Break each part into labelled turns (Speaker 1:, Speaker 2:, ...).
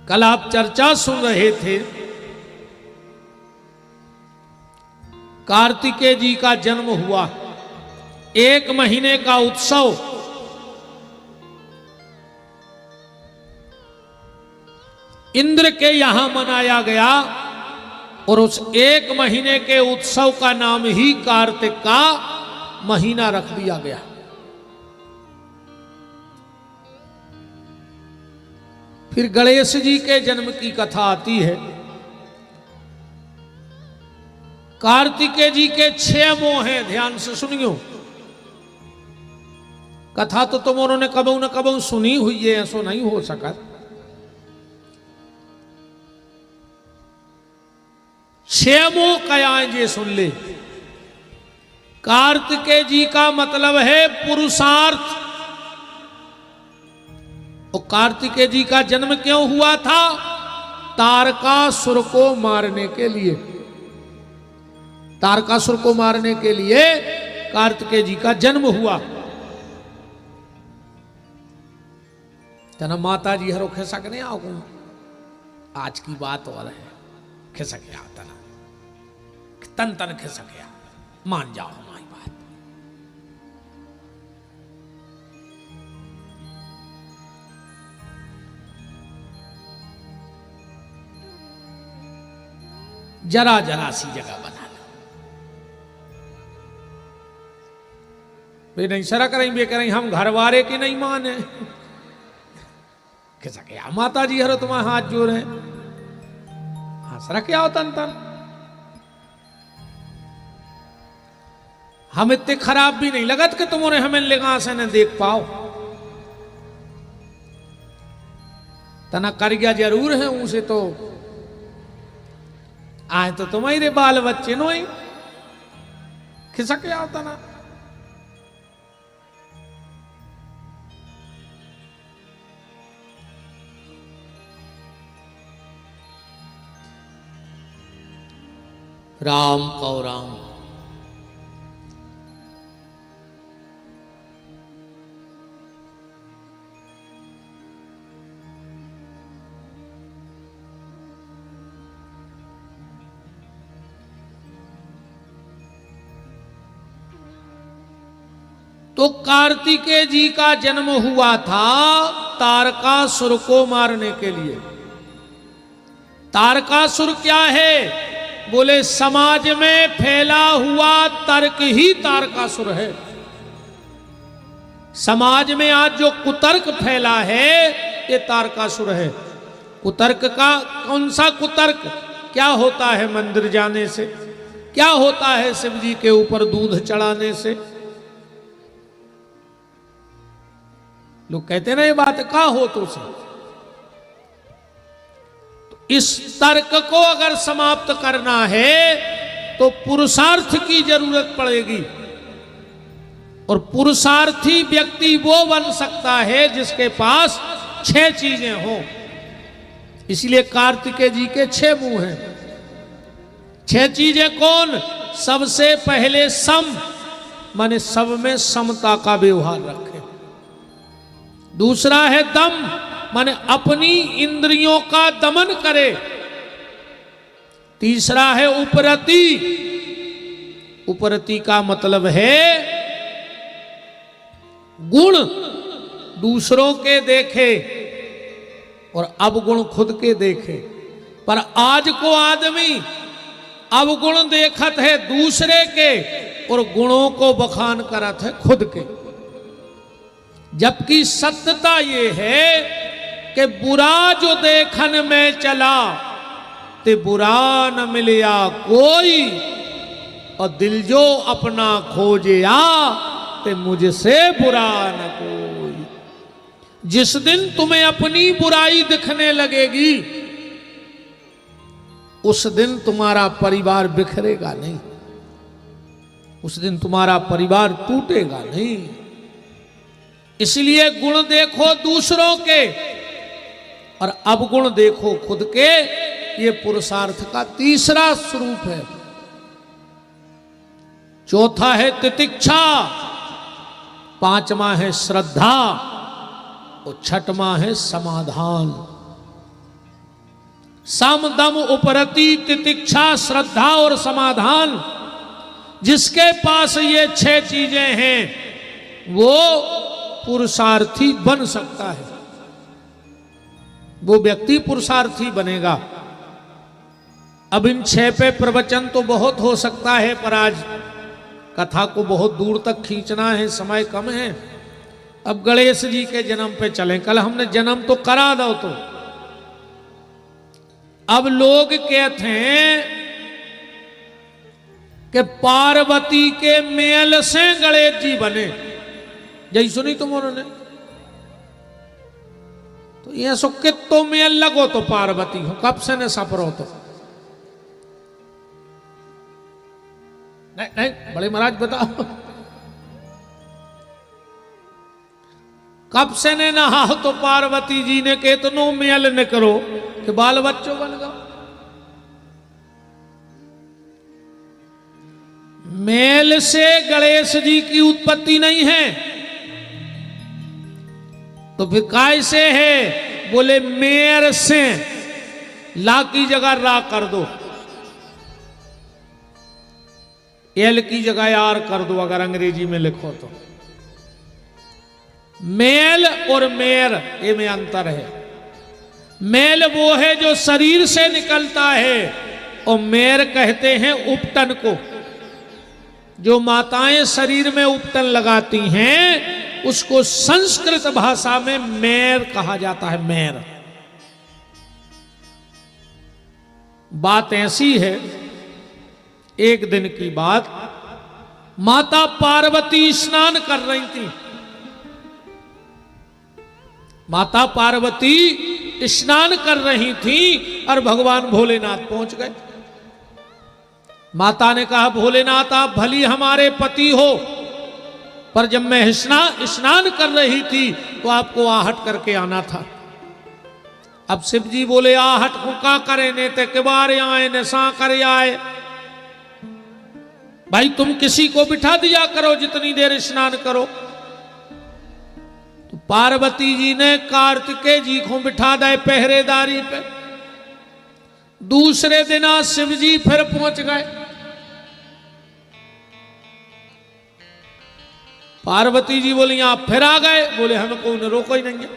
Speaker 1: कल आप चर्चा सुन रहे थे कार्तिकेय जी का जन्म हुआ, 1 महीने का उत्सव इंद्र के यहां मनाया गया और उस 1 महीने के उत्सव का नाम ही कार्तिक का महीना रख दिया गया। फिर गणेश जी के जन्म की कथा आती है। कार्तिकेय जी के 6 मुंह हैं, ध्यान से सुनियो। कथा तो तुम उन्होंने कबू न कबू सुनी हुई है, ऐसा नहीं हो सका। 6 मुंह क्या है ये सुन ले। कार्तिकेय जी का मतलब है पुरुषार्थ। और कार्तिकेय जी का जन्म क्यों हुआ था? तारकासुर को मारने के लिए। तारकासुर को मारने के लिए कार्तिकेय जी का जन्म हुआ। तना माता जी हरो खिसक नहीं आओ, आज की बात और है, खिसक आ तना तन तन खिसक आ, मान जाओ हमारी बात। जरा जरा सी जगह बना लो, वे नहीं सरा करें बे करें, हम घरवारे की नहीं माने। खिसक आ माता जी हरो तुम्हारे हाथ जोड़े, हाँ सरा क्या हो तन तन। हम इतने खराब भी नहीं लगत कि तुमने हमें लिगा से न देख पाओ। तना कर गया जरूर है उनसे, तो आए तो तुम्हारे बाल बच्चे नो ही खिसक आओ तना। राम कौ राम। तो कार्तिकेय जी का जन्म हुआ था तारकासुर को मारने के लिए। तारकासुर क्या है? बोले समाज में फैला हुआ तर्क ही तारकासुर है। समाज में आज जो कुतर्क फैला है ये तारकासुर है। कुतर्क का कौन सा कुतर्क? क्या होता है मंदिर जाने से, क्या होता है शिव जी के ऊपर दूध चढ़ाने से। लोग कहते ना ये बात का हो तो से। तो इस तर्क को अगर समाप्त करना है तो पुरुषार्थ की जरूरत पड़ेगी। और पुरुषार्थी व्यक्ति वो बन सकता है जिसके पास 6 चीजें हों। इसलिए कार्तिकेय जी के 6 मुंह हैं। 6 चीजें कौन? सबसे पहले सम, माने सब में समता का व्यवहार रखे। दूसरा है दम, माने अपनी इंद्रियों का दमन करे। तीसरा है उपरति। उपरति का मतलब है गुण दूसरों के देखे और अवगुण खुद के देखे। पर आज को आदमी अवगुण देखत है दूसरे के और गुणों को बखान करत है खुद के। जबकि सत्यता ये है कि बुरा जो देखन में चला ते बुरा न मिलया कोई, और दिल जो अपना खोजया ते मुझसे बुरा न कोई। जिस दिन तुम्हें अपनी बुराई दिखने लगेगी उस दिन तुम्हारा परिवार बिखरेगा नहीं, उस दिन तुम्हारा परिवार टूटेगा नहीं। इसलिए गुण देखो दूसरों के और अवगुण देखो खुद के। ये पुरुषार्थ का तीसरा स्वरूप है। चौथा है तितिक्षा, पांचवा है श्रद्धा और छठवां है समाधान। सम दम उपरति तितिक्षा श्रद्धा और समाधान, जिसके पास ये 6 चीजें हैं वो पुरुषार्थी बन सकता है, वो व्यक्ति पुरुषार्थी बनेगा। अब इन 6 पे प्रवचन तो बहुत हो सकता है, पर आज कथा को बहुत दूर तक खींचना है, समय कम है। अब गणेश जी के जन्म पे चलें। कल हमने जन्म तो करा दो, तो अब लोग कहते हैं कि पार्वती के मेल से गणेश जी बने। यही सुनी तुम उन्होंने? तो ये सो कितो मेल लगो तो पार्वती हो, कब से ने सपरो तो नहीं नहीं बड़े महाराज बताओ, कब से ने नहा तो पार्वती जी ने के तो नो मेल न करो कि बाल बच्चों बन गए। मेल से गणेश जी की उत्पत्ति नहीं है, तो फिर काय से है? बोले मेर से, ला की जगह रा कर दो, एल की जगह आर कर दो अगर अंग्रेजी में लिखो तो। मेल और मेर ये में अंतर है। मेल वो है जो शरीर से निकलता है, और मेर कहते हैं उपटन को। जो माताएं शरीर में उपटन लगाती हैं उसको संस्कृत भाषा में मेर कहा जाता है। मेर। बात ऐसी है, एक दिन की बात, माता पार्वती स्नान कर रही थी। माता पार्वती स्नान कर रही थी और भगवान भोलेनाथ पहुंच गए। माता ने कहा, भोलेनाथ आप भली हमारे पति हो, पर जब मैं स्नान कर रही थी तो आपको आहट करके आना था। अब शिव जी बोले, आहट को का करे ने ते किबारे आए ने सा करे आए। भाई तुम किसी को बिठा दिया करो जितनी देर स्नान करो। तो पार्वती जी ने कार्तिकेय जी को बिठा दे पहरेदारी पे। दूसरे दिन आज शिव जी फिर पहुंच गए। पार्वती जी बोली, आप फिर आ गए? बोले, हमको उन्हें रोको ही नहीं है।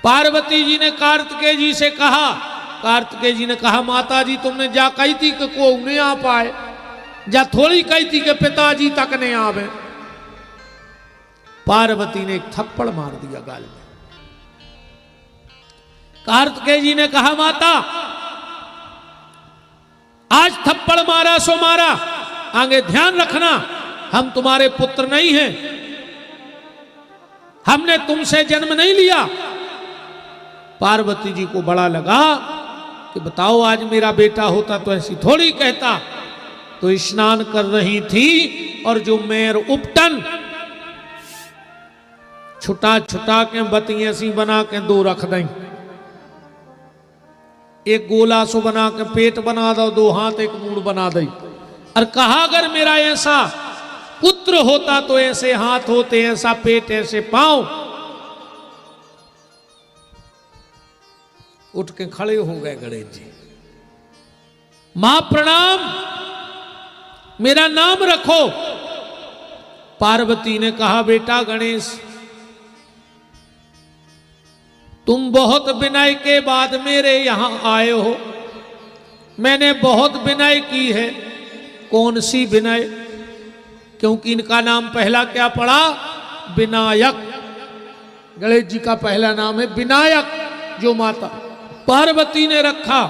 Speaker 1: पार्वती जी ने कार्तिकेय जी से कहा, कार्तिकेय जी ने कहा, माता जी तुमने जा कही थी कि को नहीं आ पाए, जा थोड़ी कही थी कि पिताजी तक नहीं आवे। पार्वती ने एक थप्पड़ मार दिया गाल में। कार्तिकेय जी ने कहा, माता आज थप्पड़ मारा सो मारा, आगे ध्यान रखना हम तुम्हारे पुत्र नहीं हैं, हमने तुमसे जन्म नहीं लिया। पार्वती जी को बड़ा लगा कि बताओ आज मेरा बेटा होता तो ऐसी थोड़ी कहता। तो स्नान कर रही थी और जो मेर उपटन छुटा छुटा के बतियां सी बना के 2 रख दें। एक गोला सो बना के पेट बना दो, 2 हाथ एक मूड बना दे। और कहा अगर मेरा ऐसा पुत्र होता तो ऐसे हाथ होते, ऐसा पेट, ऐसे पांव। उठ के खड़े हो गए गणेश जी। मां प्रणाम, मेरा नाम रखो। पार्वती ने कहा, बेटा गणेश तुम बहुत विनय के बाद मेरे यहां आए हो। मैंने बहुत विनय की है। कौन सी विनय? क्योंकि इनका नाम पहला क्या पड़ा? विनायक। गणेश जी का पहला नाम है विनायक, जो माता पार्वती ने रखा।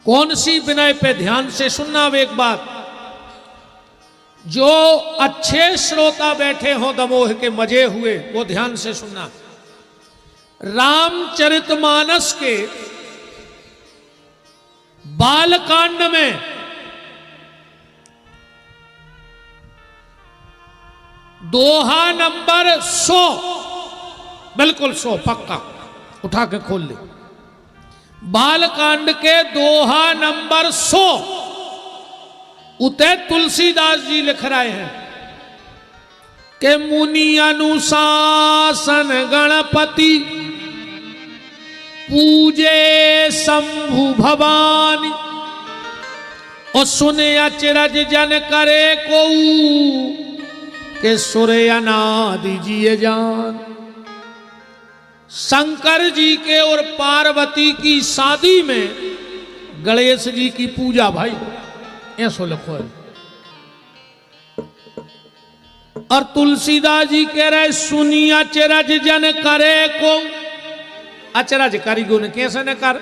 Speaker 1: कौन सी विनय पे ध्यान से सुनना। अब एक बात, जो अच्छे श्रोता बैठे हो दमोह के मजे हुए, वो ध्यान से सुनना। रामचरितमानस के बालकांड में दोहा नंबर 100, बिल्कुल 100 पक्का, उठा के खोल ले। बालकांड के दोहा नंबर 100 उते तुलसीदास जी लिख रहे हैं कि मुनि अनुशासन गणपति पूजे शंभु भवानी, और सुने अचरज जन करे को के सुरे अनादि जिए जान। शंकर जी के और पार्वती की शादी में गणेश जी की पूजा भाई ऐसो लिखो है। और तुलसीदास जी कह रहे सुनी अचरज जन करे को, अचरज कारीगो ने कैसे न कर।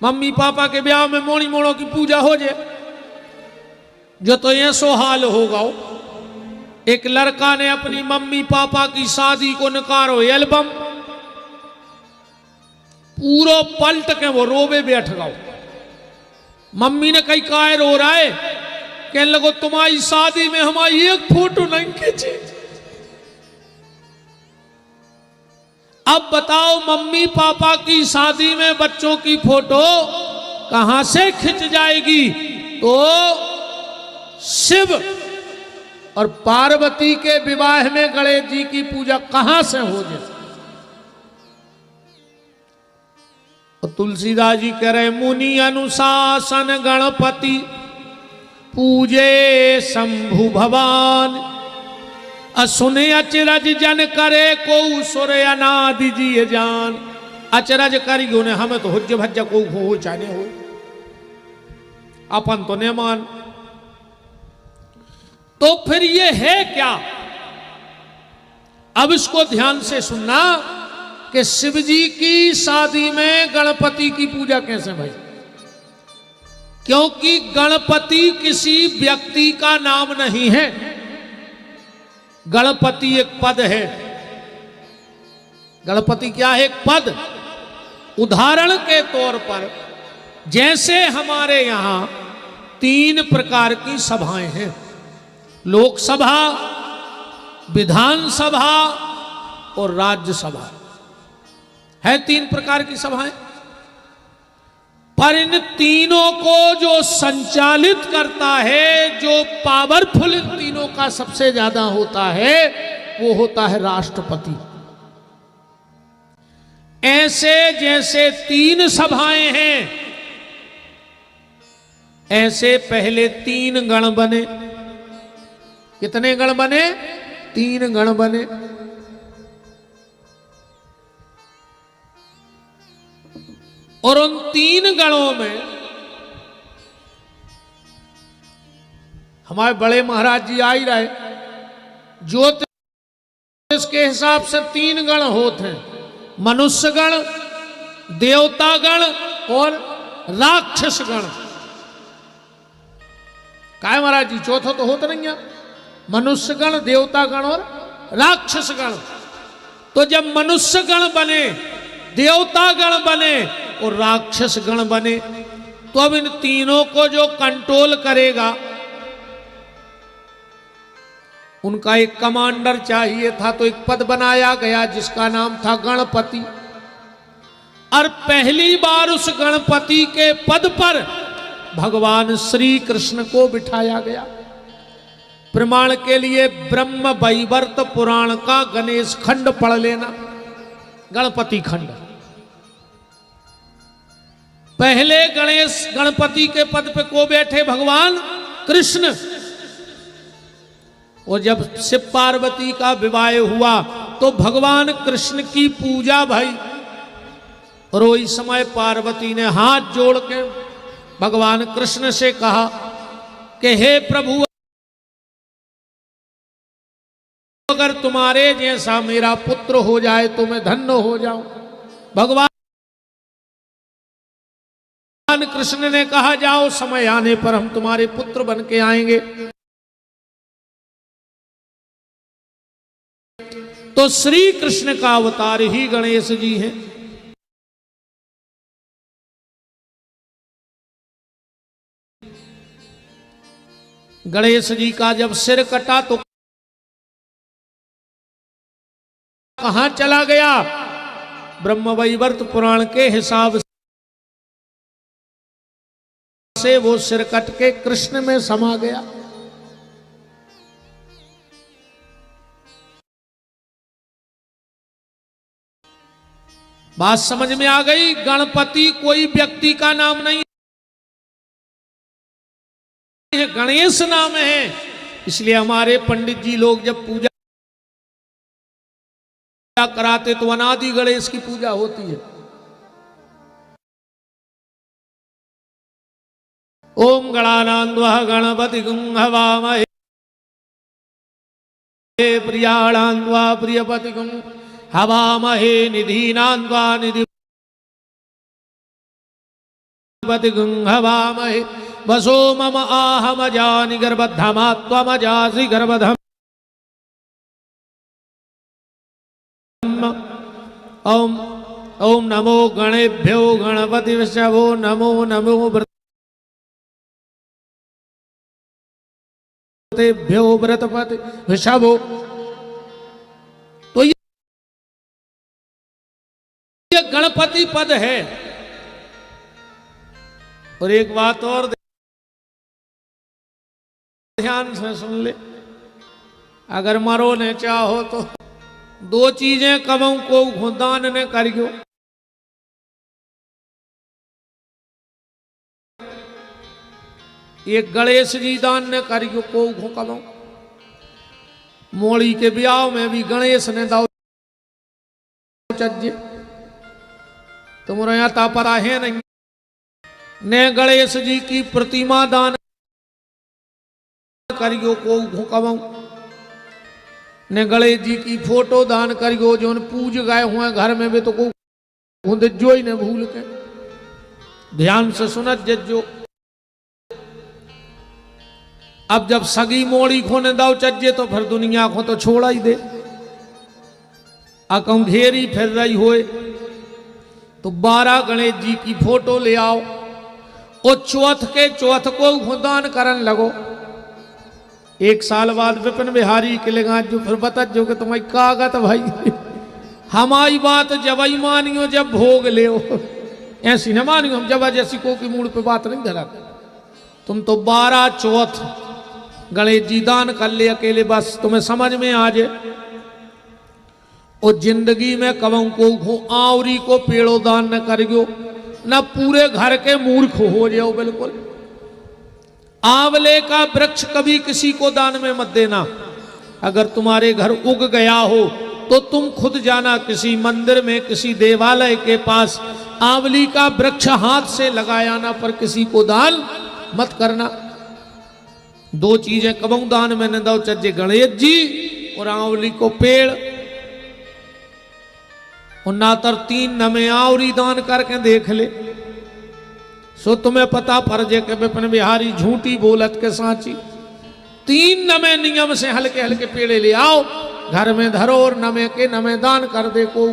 Speaker 1: मम्मी पापा के ब्याह में मोड़ी मोड़ों की पूजा हो जाए जो तो ऐसो हाल होगा। एक लड़का ने अपनी मम्मी पापा की शादी को निकारो एल्बम, पूरा पलट के वो रोवे बैठ गओ। मम्मी ने कही काय रो रहा है, कहने लगो तुम्हारी शादी में हमारी एक फोटो नहीं खींची। अब बताओ मम्मी पापा की शादी में बच्चों की फोटो कहां से खिंच जाएगी। तो शिव और पार्वती के विवाह में गणेश जी की पूजा कहां से हो जाए। तो तुलसीदास जी कह रहे मुनि अनुशासन गणपति पूजे शंभु भवान, असुने अचरज जन करे को सुरे अनादि जिए जान। अचरज करियो ने हमें तो हुज्ज भज्ज को हो चाहे हो, अपन तो ने मान। तो फिर ये है क्या, अब इसको ध्यान से सुनना कि शिव जी की शादी में गणपति की पूजा कैसे भाई। क्योंकि गणपति किसी व्यक्ति का नाम नहीं है, गणपति एक पद है। गणपति क्या है, एक पद। उदाहरण के तौर पर जैसे हमारे यहां 3 प्रकार की सभाएं हैं, लोकसभा, विधानसभा और राज्यसभा है। 3 प्रकार की सभाएं, पर इन तीनों को जो संचालित करता है, जो पावरफुल इन तीनों का सबसे ज्यादा होता है, वो होता है राष्ट्रपति। ऐसे जैसे 3 सभाएं हैं, ऐसे पहले 3 गण बने। कितने गण बने? 3 गण बने। और उन 3 गणों में हमारे बड़े महाराज जी आ ही रहे। ज्योतिष के हिसाब से 3 गण होते हैं, मनुष्य गण, देवता गण और राक्षस गण। काय महाराज जी, चौथा तो होता नहीं है, मनुष्य गण, देवता गण और राक्षस गण। तो जब मनुष्य गण बने, देवता गण बने और राक्षस गण बने, तो अब इन तीनों को जो कंट्रोल करेगा, उनका एक कमांडर चाहिए था। तो एक पद बनाया गया जिसका नाम था गणपति। और पहली बार उस गणपति के पद पर भगवान श्री कृष्ण को बिठाया गया। प्रमाण के लिए ब्रह्म वैवर्त पुराण का गणेश खंड पढ़ लेना, गणपति खंड। पहले गणपति के पद पे को बैठे? भगवान कृष्ण। और जब शिव पार्वती का विवाह हुआ तो भगवान कृष्ण की पूजा भाई। और वही समय पार्वती ने हाथ जोड़ के भगवान कृष्ण से कहा कि हे प्रभु, अगर तुम्हारे जैसा मेरा पुत्र हो जाए तो मैं धन्य हो जाऊं। भगवान कृष्ण ने कहा जाओ, समय आने पर हम तुम्हारे पुत्र बन के आएंगे। तो श्री कृष्ण का अवतार ही गणेश जी हैं। गणेश जी का जब सिर कटा तो कहां चला गया? ब्रह्म वैवर्त पुराण के हिसाब से वो सिर कट के कृष्ण में समा गया। बात समझ में आ गई? गणपति कोई व्यक्ति का नाम नहीं है, गणेश नाम है। इसलिए हमारे पंडित जी लोग जब पूजा कराते तो अनादि गणेश की पूजा होती है। ओम गणानान्वः गणपतिगुं हवामहे प्रियाणान्वा प्रियपतिगुं हवामहे निधीनान्वा निधिपतिगुं हवामहे वसो मम आहमजानि गर्भधामा त्वमजासि गर्भधम्। ओम ओम नमो गणेभ्यो गणपति विषवो नमो नमो व्रतेभ्यो व्रतपति विषवो। तो ये गणपति पद है। और एक बात और ध्यान से सुन ले, अगर मरो ने चाहो तो दो चीजें कबहू को दान ने करियो। एक गणेश जी दान ने करियो को कबहू। मोड़ी के ब्याह में भी गणेश ने दाव चज्जे, तुम्हारे यहाँ ता पता है नहीं। ने गणेश जी की प्रतिमा दान करियो को कबहू। ने गणेश जी की फोटो दान करियो जो पूज गए हुए घर में भी तो को जो ही ने भूल के। ध्यान से सुनत जज्जो। अब जब सगी मोड़ी को ने दाव चज्जे तो फिर दुनिया को तो छोड़ा ही दे। अकम घेरी फिर रही होए तो 12 गणेश जी की फोटो ले आओ और चौथ के चौथ को दान करन लगो। एक साल बाद विपिन बिहारी के लेगा जो फिर बता जो कि तुम्हारी कागत भाई हमारी बात जब ही मानियो जब भोग ले ऐसी न मानियो। हम जब जैसी को की मूड पे बात नहीं धरा। तुम तो 12 चौथ गणेश जी दान कर ले अकेले, बस तुम्हें समझ में आ जाए। और जिंदगी में कबहू को आवरी को पेड़ो दान न करियो, न पूरे घर के मूर्ख हो जाओ बिल्कुल। आंवले का वृक्ष कभी किसी को दान में मत देना। अगर तुम्हारे घर उग गया हो तो तुम खुद जाना किसी मंदिर में किसी देवालय के पास आंवली का वृक्ष हाथ से लगाया ना, पर किसी को दान मत करना। दो चीजें कबहू दान में न दो चज्जे, गणेश जी और आंवली को पेड़। और नातर 3 नमे आवरी दान करके देख ले सो तुम्हें पता पड़ जाए कि विपिन बिहारी झूठी बोलत के सांची। 3 नमे नियम से हल्के हल्के पेड़े ले आओ, घर में धरो और नमे के नमे दान कर दे को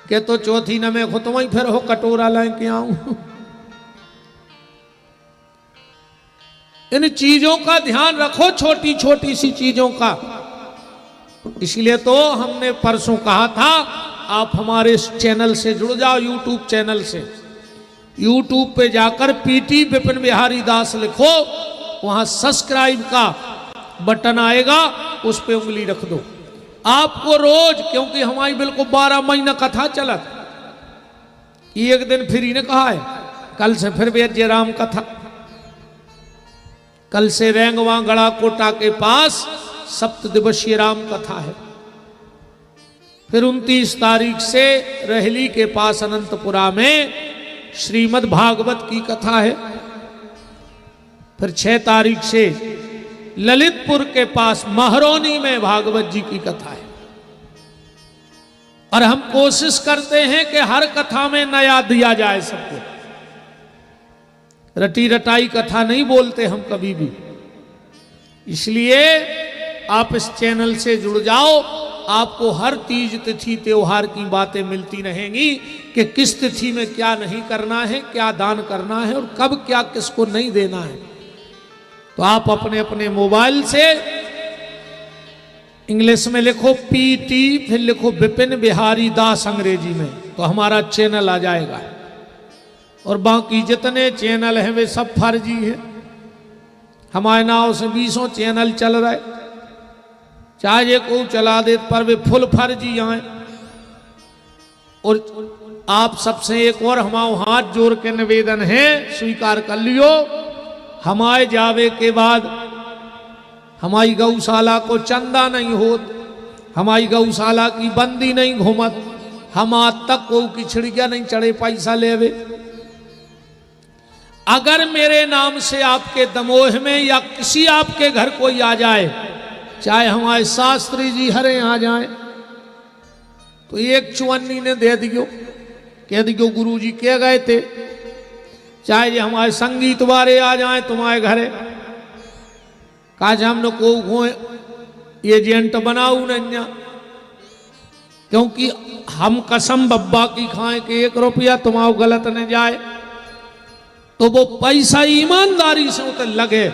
Speaker 1: के तो चौथी नमे को तुम ही फिर हो कटोरा लाए के आऊं। इन चीजों का ध्यान रखो, छोटी छोटी सी चीजों का। इसलिए तो हमने परसों कहा था आप हमारे इस चैनल से जुड़ जाओ, यूट्यूब चैनल से। यूट्यूब पे जाकर पीटी विपिन बिहारी दास लिखो, वहां सब्सक्राइब का बटन आएगा, उस पे उंगली रख दो। आपको रोज, क्योंकि हमारी बिल्कुल 12 महीना कथा चलत, एक दिन फ्री ने कहा है, कल से फिर वेद्य राम कथा, कल से रेंगवा गड़ा कोटा के पास 7 दिवसीय राम कथा है। फिर 29 तारीख से रहली के पास अनंतपुरा में श्रीमद् भागवत की कथा है। फिर 6 तारीख से ललितपुर के पास महरौनी में भागवत जी की कथा है। और हम कोशिश करते हैं कि हर कथा में नया दिया जाए सबको। रटी रटाई कथा नहीं बोलते हम कभी भी। इसलिए आप इस चैनल से जुड़ जाओ, आपको हर तीज तिथि त्योहार की बातें मिलती रहेंगी कि किस तिथि में क्या नहीं करना है, क्या दान करना है और कब क्या किसको नहीं देना है। तो आप अपने अपने मोबाइल से इंग्लिश में लिखो पीटी, फिर लिखो विपिन बिहारी दास अंग्रेजी में, तो हमारा चैनल आ जाएगा। और बाकी जितने चैनल हैं वे सब फर्जी हैं। हमारे नाव से 20 चैनल चल रहे, चाहे को चला दे पर वे फुल फर्जी आए। और आप सबसे एक और हमारा हाथ जोड़ के निवेदन है, स्वीकार कर लियो। हमारे जावे के बाद हमारी गौशाला को चंदा नहीं होत, हमारी गौशाला की बंदी नहीं घूमत, हम आज तक को की छिड़िया नहीं चढ़े पैसा लेवे। अगर मेरे नाम से आपके दमोह में या किसी आपके घर कोई आ जाए, चाहे हमारे शास्त्री जी हरे आ जाए, तो एक चुवन्नी ने दे दियो, कह दियो गुरु जी कह गए थे। चाहे ये हमारे संगीत वाले आ जाए तुम्हारे घरे, काज हमने को एजेंट बनाऊ नहीं, क्योंकि हम कसम बब्बा की खाएं कि 1 रुपया तुम्हारा गलत न जाए, तो वो पैसा ईमानदारी से उतर लगे।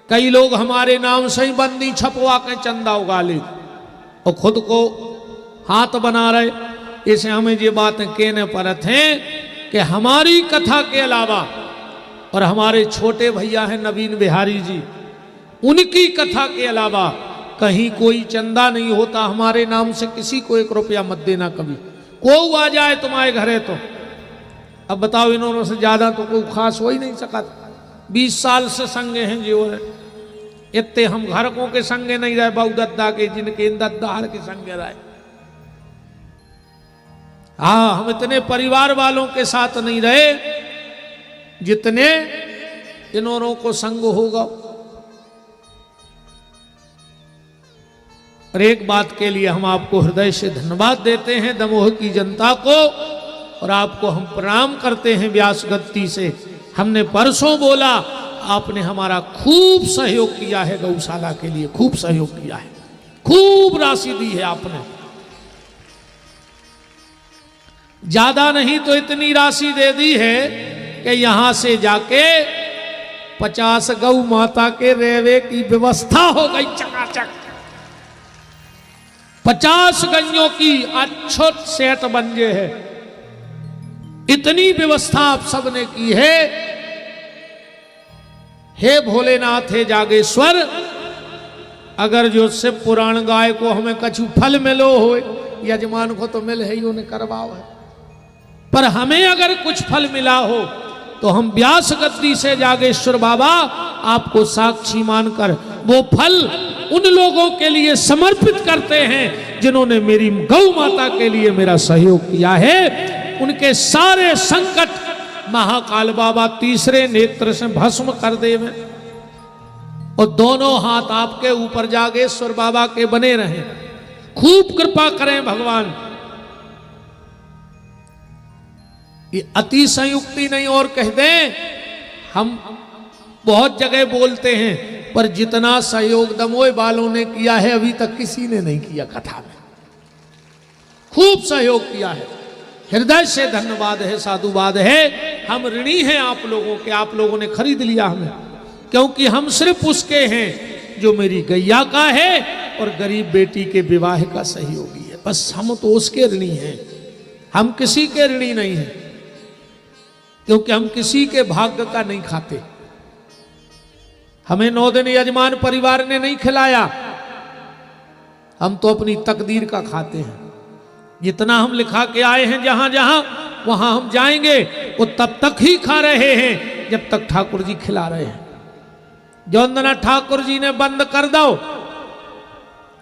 Speaker 1: कई लोग हमारे नाम से ही बंदी छपवा के चंदा उगा ले और खुद को हाथ बना रहे। इसे हमें ये बातें कहने परत हैं कि हमारी कथा के अलावा, और हमारे छोटे भैया हैं नवीन बिहारी जी, उनकी कथा के अलावा कहीं कोई चंदा नहीं होता हमारे नाम से। किसी को 1 रुपया मत देना कभी, कोई आ जाए तुम्हारे घरे तो। अब बताओ, इन्होंने से ज्यादा तो कोई खास हो ही नहीं सका। 20 साल से संगे हैं जी, और इतने हम घर को के संगे नहीं रहे, बाऊ दद्दा के, जिनके इन दद्दाहर के संगे रहे। हाँ, हम इतने परिवार वालों के साथ नहीं रहे जितने इन्होंने को संग होगा। और एक बात के लिए हम आपको हृदय से धन्यवाद देते हैं, दमोह की जनता को, और आपको हम प्रणाम करते हैं व्यास गद्दी से। हमने परसों बोला, आपने हमारा खूब सहयोग किया है, गौशाला के लिए खूब सहयोग किया है, खूब राशि दी है आपने। ज्यादा नहीं तो इतनी राशि दे दी है कि यहां से जाके 50 गौ माता के रेवे की व्यवस्था हो गई चकाचक। 50 गैयों की अच्छो सेट बन गए है। इतनी व्यवस्था आप सबने की है। हे भोलेनाथ, हे जागेश्वर, अगर जो शिव पुराण गाय को हमें कछु फल मिलो हो, यजमान को तो मिल है ही, उन्हें करवाओ है, पर हमें अगर कुछ फल मिला हो तो हम व्यास गद्दी से जागेश्वर बाबा आपको साक्षी मानकर वो फल उन लोगों के लिए समर्पित करते हैं जिन्होंने मेरी गौ माता के लिए मेरा सहयोग किया है। उनके सारे संकट महाकाल बाबा तीसरे नेत्र से भस्म कर देवे, और दोनों हाथ आपके ऊपर जागेश्वर बाबा के बने रहें। खूब कृपा करें भगवान। ये अति संयुक्ति नहीं और कह दें, हम बहुत जगह बोलते हैं, पर जितना सहयोग दमोह वालों ने किया है अभी तक किसी ने नहीं किया कथा में। खूब सहयोग किया है, हृदय से धन्यवाद है, साधुवाद है। हम ऋणी हैं आप लोगों के, आप लोगों ने खरीद लिया हमें, क्योंकि हम सिर्फ उसके हैं जो मेरी गैया का है और गरीब बेटी के विवाह का सहयोगी है। बस हम तो उसके ऋणी हैं, हम किसी के ऋणी नहीं हैं, क्योंकि हम किसी के भाग्य का नहीं खाते। हमें 9 दिन यजमान परिवार ने नहीं खिलाया, हम तो अपनी तकदीर का खाते हैं। जितना हम लिखा के आए हैं जहां जहां, वहां हम जाएंगे, वो तब तक ही खा रहे हैं जब तक ठाकुर जी खिला रहे हैं। जौंदना ठाकुर जी ने बंद कर दो,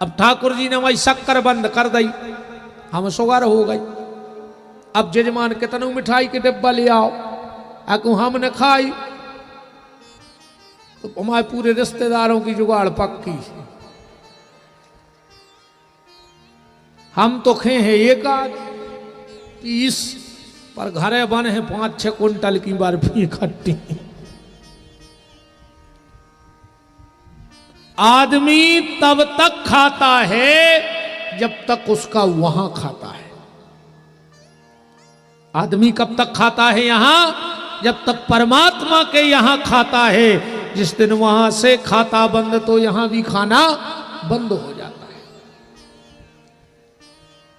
Speaker 1: अब ठाकुर जी ने वही शक्कर बंद कर दी, हम सुगर हो गई। अब जजमान कितनों मिठाई के डिब्बा ले आओ, अकू हमने खाई तो हमारे पूरे रिश्तेदारों की जुगाड़ पक्की। हम तो खे हैं 1 आध पीस, पर घरे बने हैं 5-6 कुंटल की बर्फी इकट्ठी। आदमी तब तक खाता है जब तक उसका वहां खाता है। आदमी कब तक खाता है यहां? जब तक परमात्मा के यहां खाता है। जिस दिन वहां से खाता बंद तो यहां भी खाना बंद हो जाता है।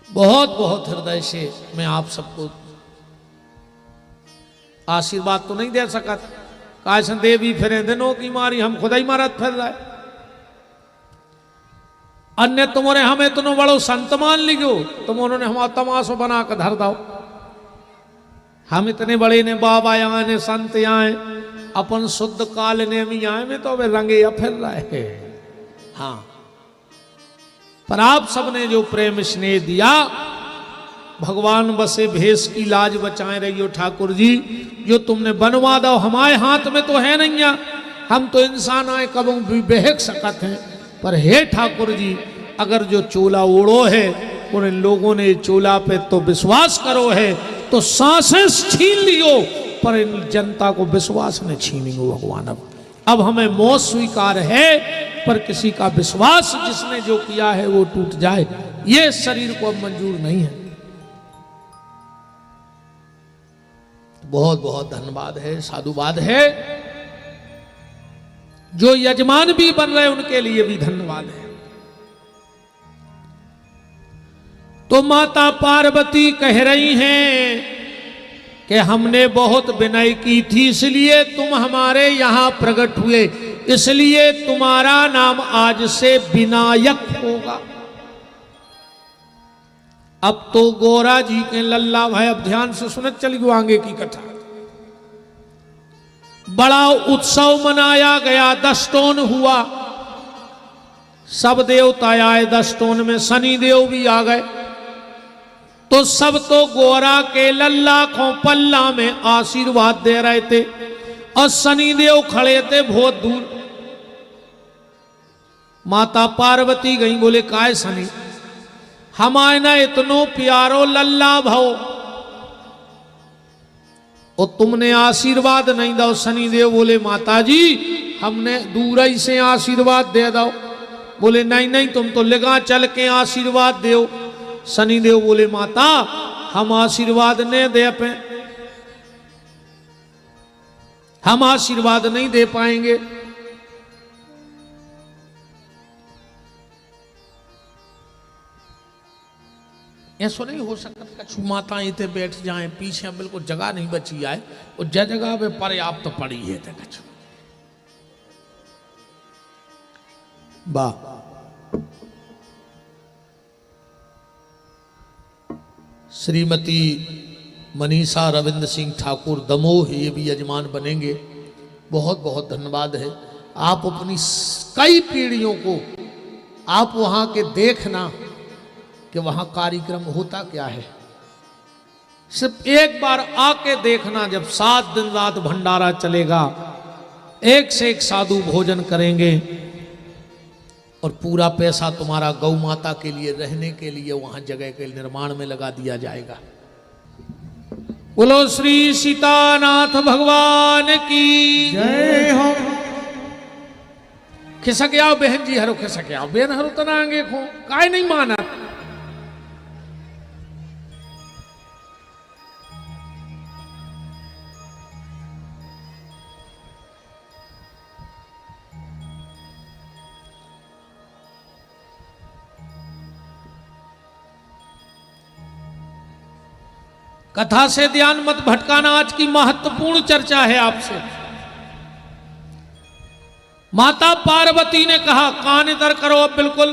Speaker 1: बहुत बहुत हृदय से मैं आप सबको आशीर्वाद तो नहीं दे सका, काश देवी फिरे दिनों की मारी, हम खुदा ही मारत फिर रहे। अन्य तुमने हमें तुम बड़ो संत मान लियो, तुम उन्होंने हमारा तमाशो बना कर धर दो। हम इतने बड़े ने बाबा आए ने संत आए, अपन शुद्ध काल ने भी आए में तो वे रंगे या फिर रहे। हाँ, पर आप सबने जो प्रेम स्नेह दिया, भगवान बसे भेष की लाज बचाए रहियो ठाकुर जी। जो तुमने बनवा दो हमारे हाथ में तो है नहीं, हम तो इंसान आए कब भी बहक सकत हैं। पर हे ठाकुर जी, अगर जो चोला ओढ़ो है उन लोगों ने चोला पे तो विश्वास करो है, तो सांसें छीन लियो, पर इन जनता को विश्वास ने छीनेंगे भगवान। अब हमें मौत स्वीकार है, पर किसी का विश्वास जिसने जो किया है वो टूट जाए, ये शरीर को अब मंजूर नहीं है। बहुत बहुत धन्यवाद है, साधुवाद है। जो यजमान भी बन रहे उनके लिए भी धन्यवाद है। तो माता पार्वती कह रही हैं कि हमने बहुत विनय की थी, इसलिए तुम हमारे यहां प्रकट हुए, इसलिए तुम्हारा नाम आज से विनायक होगा। अब तो गोरा जी के लल्ला भाई, अब ध्यान से सुनत चलिए आगे की कथा। बड़ा उत्सव मनाया गया, 10 टोन हुआ, सब देवता आए 10 टोन में, शनि देव भी आ गए। तो सब तो गोरा के लल्ला को पल्ला में आशीर्वाद दे रहे थे, और शनि देव खड़े थे बहुत दूर। माता पार्वती गई, बोले काय शनि, हमारे ना इतनो प्यारो लल्ला भव, और तुमने आशीर्वाद नहीं दो। शनि देव बोले माता जी हमने दूर ही से आशीर्वाद दे दो। बोले नहीं नहीं, तुम तो लगा चल के आशीर्वाद दो। शनि देव बोले माता हम आशीर्वाद नहीं दे पे, हम आशीर्वाद नहीं दे पाएंगे। ऐसा नहीं हो सकता कछु माता इतने बैठ जाएं, पीछे बिल्कुल जगह नहीं बची आए, और जगह पे पर्याप्त तो पड़ी है कछु। वाह, श्रीमती मनीषा रविंद्र सिंह ठाकुर दमोह, ये भी यजमान बनेंगे। बहुत बहुत धन्यवाद है। आप अपनी कई पीढ़ियों को आप वहाँ के देखना कि वहाँ कार्यक्रम होता क्या है। सिर्फ एक बार आके देखना, जब 7 दिन रात भंडारा चलेगा, एक से एक साधु भोजन करेंगे, और पूरा पैसा तुम्हारा गौ माता के लिए रहने के लिए वहां जगह के निर्माण में लगा दिया जाएगा। बोलो श्री सीतानाथ भगवान की जय हो। खिसक आओ बहन जी, हरो खिसक आओ बहन, हरो तना आगे खो काय नहीं माना। कथा से ध्यान मत भटकाना, आज की महत्वपूर्ण चर्चा है आपसे। माता पार्वती ने कहा कान इधर करो, अब बिल्कुल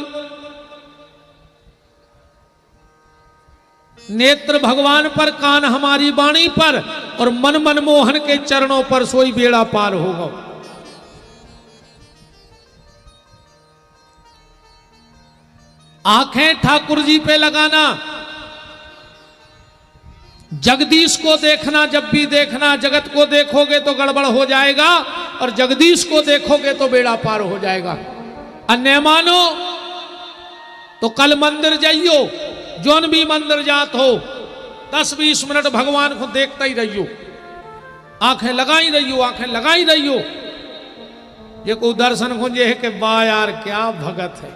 Speaker 1: नेत्र भगवान पर, कान हमारी वाणी पर, और मन मनमोहन के चरणों पर, सोई बेड़ा पार होगा। आंखें ठाकुर जी पे लगाना, जगदीश को देखना, जब भी देखना, जगत को देखोगे तो गड़बड़ हो जाएगा, और जगदीश को देखोगे तो बेड़ा पार हो जाएगा। अन्य मानो तो कल मंदिर जाइयो, जोन भी मंदिर जात हो, 10-20 मिनट भगवान को देखता ही रहियो, आंखें लगाई रहियो, आंखें लगाई रहियो। ये को दर्शन को ये है कि वाह यार क्या भगत है,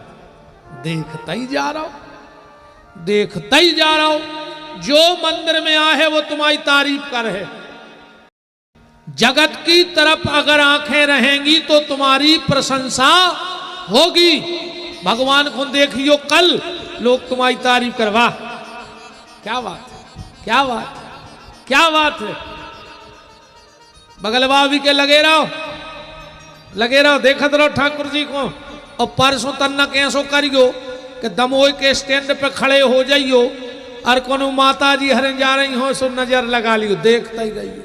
Speaker 1: देखता ही जा रहा हूं, देखता ही जा रहा हूं। जो मंदिर में आए वो तुम्हारी तारीफ कर है। जगत की तरफ अगर आंखें रहेंगी तो तुम्हारी प्रशंसा होगी। भगवान को देखियो, कल लोग तुम्हारी तारीफ कर, वाह क्या बात है, क्या बात है, क्या बात है। बगल भाभी के लगे रहो, लगे रहो, देखत रहो ठाकुर जी को। और परसों तन्ना कैसो करियो, कि दमोह के स्टैंड पे खड़े हो जाइयो और कोनो माता जी हरन जा रही हो सो नजर लगा लियो, देखता ही रहियो,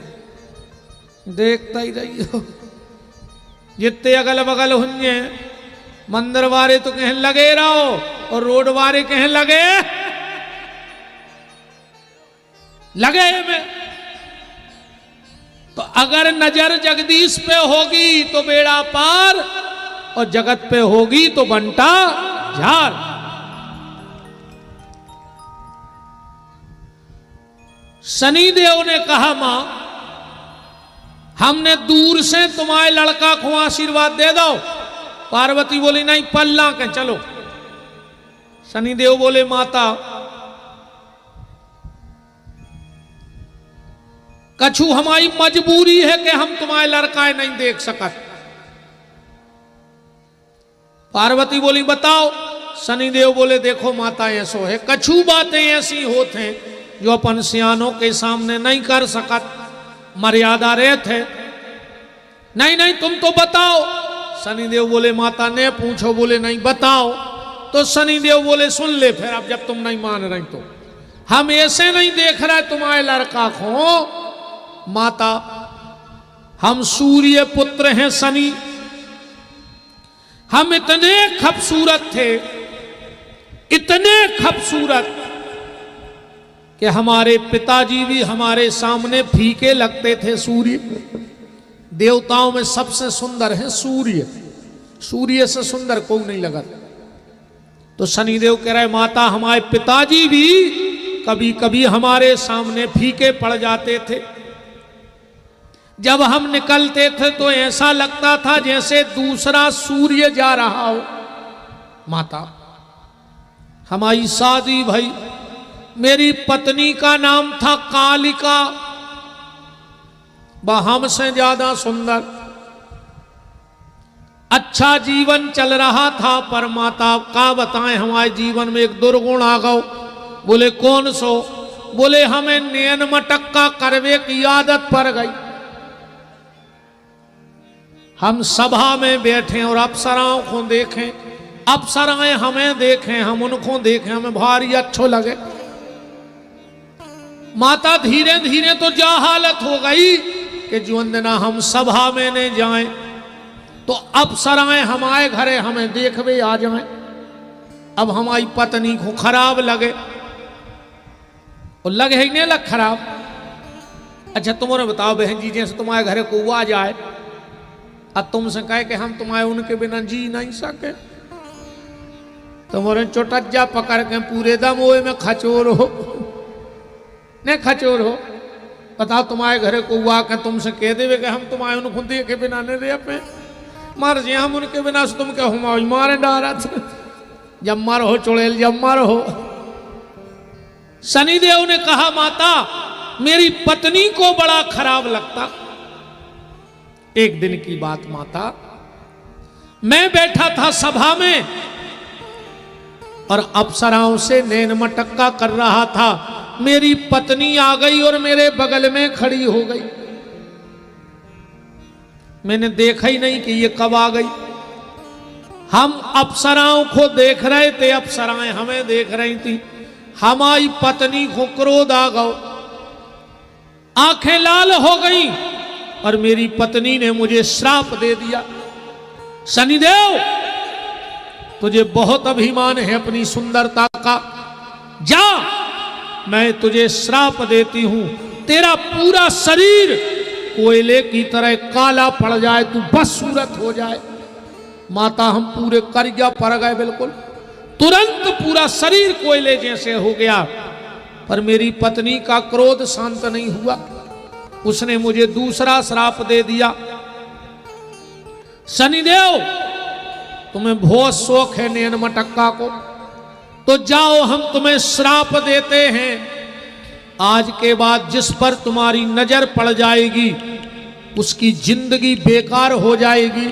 Speaker 1: देखता ही रहियो। जितने अगल बगल हुए मंदिर वाले तो कहें लगे रहो और रोड वाले कहें लगे में। तो अगर नजर जगदीश पे होगी तो बेड़ा पार और जगत पे होगी तो बंटा झार। शनिदेव ने कहा मां हमने दूर से तुम्हारे लड़का को आशीर्वाद दे दो। पार्वती बोली नहीं पल्ला के चलो। शनिदेव बोले माता कछु हमारी मजबूरी है कि हम तुम्हारे लड़का नहीं देख सकत। पार्वती बोली बताओ। शनिदेव बोले देखो माता ऐसो है, कछु बातें ऐसी होते हैं जो अपन सियानों के सामने नहीं कर सकत, मर्यादा रहते। नहीं नहीं तुम तो बताओ। शनिदेव बोले माता ने पूछो। बोले नहीं बताओ। तो शनिदेव बोले सुन ले फिर, अब जब तुम नहीं मान रही तो हम ऐसे नहीं देख रहे तुम्हारे लड़का को माता, हम सूर्य पुत्र हैं शनि, हम इतने खूबसूरत थे, इतने खूबसूरत कि हमारे पिताजी भी हमारे सामने फीके लगते थे। सूर्य देवताओं में सबसे सुंदर है सूर्य, सूर्य से सुंदर कोई नहीं लगा। तो शनिदेव कह रहे माता हमारे पिताजी भी कभी कभी हमारे सामने फीके पड़ जाते थे। जब हम निकलते थे तो ऐसा लगता था जैसे दूसरा सूर्य जा रहा हो। माता हमारी शादी भई, मेरी पत्नी का नाम था कालिका, वह हमसे ज्यादा सुंदर, अच्छा जीवन चल रहा था। पर माता का बताएं हमारे जीवन में एक दुर्गुण आ गओ। बोले कौन सो? बोले हमें नैन मटक्का करवे की आदत पड़ गई। हम सभा में बैठे और अप्सराओं को देखें, अप्सराएं हमें देखें, हम उनको देखें, हमें भारी अच्छो लगे। माता धीरे धीरे तो जा हालत हो गई कि जो दिन हम सभा में नहीं जाएं तो अप्सराएं हमारे घरे हमें देखवे आ जाएं। अब हमारी पत्नी को खराब लगे और लगे ही नहीं लग खराब। अच्छा तुम्हारे बताओ बहन जी, जैसे तुम्हारे घरे को आ जाए अब तुमसे कहे कि हम तुम्हारे उनके बिना जी नहीं सके, तुम्हारे चोटज्जा पकड़ के पूरे दम ओए में खचोर हो, नहीं खचोर हो। बताओ तुम्हारे घरे को आके तुमसे कह देवे कि हम तुम्हारे उनको देखे बिना नहीं रह पे, मर जे हम उनके बिना से तुम क्या हम मारे डारा जब मर हो चुड़ैल जब मर हो। शनिदेव ने कहा माता मेरी पत्नी को बड़ा खराब लगता। एक दिन की बात माता, मैं बैठा था सभा में और अप्सराओं से नैन मटक्का कर रहा था। मेरी पत्नी आ गई और मेरे बगल में खड़ी हो गई। मैंने देखा ही नहीं कि ये कब आ गई। हम अप्सराओं को देख रहे थे, अप्सराएं हमें देख रही थी। हमारी पत्नी को क्रोध आ गया, आंखें लाल हो गई और मेरी पत्नी ने मुझे श्राप दे दिया। शनिदेव तुझे बहुत अभिमान है अपनी सुंदरता का, जा मैं तुझे श्राप देती हूं, तेरा पूरा शरीर कोयले की तरह काला पड़ जाए, तू बदसूरत हो जाए। माता हम पूरे कर्जा पड़ गए, बिल्कुल तुरंत पूरा शरीर कोयले जैसे हो गया। पर मेरी पत्नी का क्रोध शांत नहीं हुआ, उसने मुझे दूसरा श्राप दे दिया। शनिदेव तुम्हें बहुत शौक है नैन मटक्का को, तो जाओ हम तुम्हें श्राप देते हैं। आज के बाद जिस पर तुम्हारी नजर पड़ जाएगी उसकी जिंदगी बेकार हो जाएगी,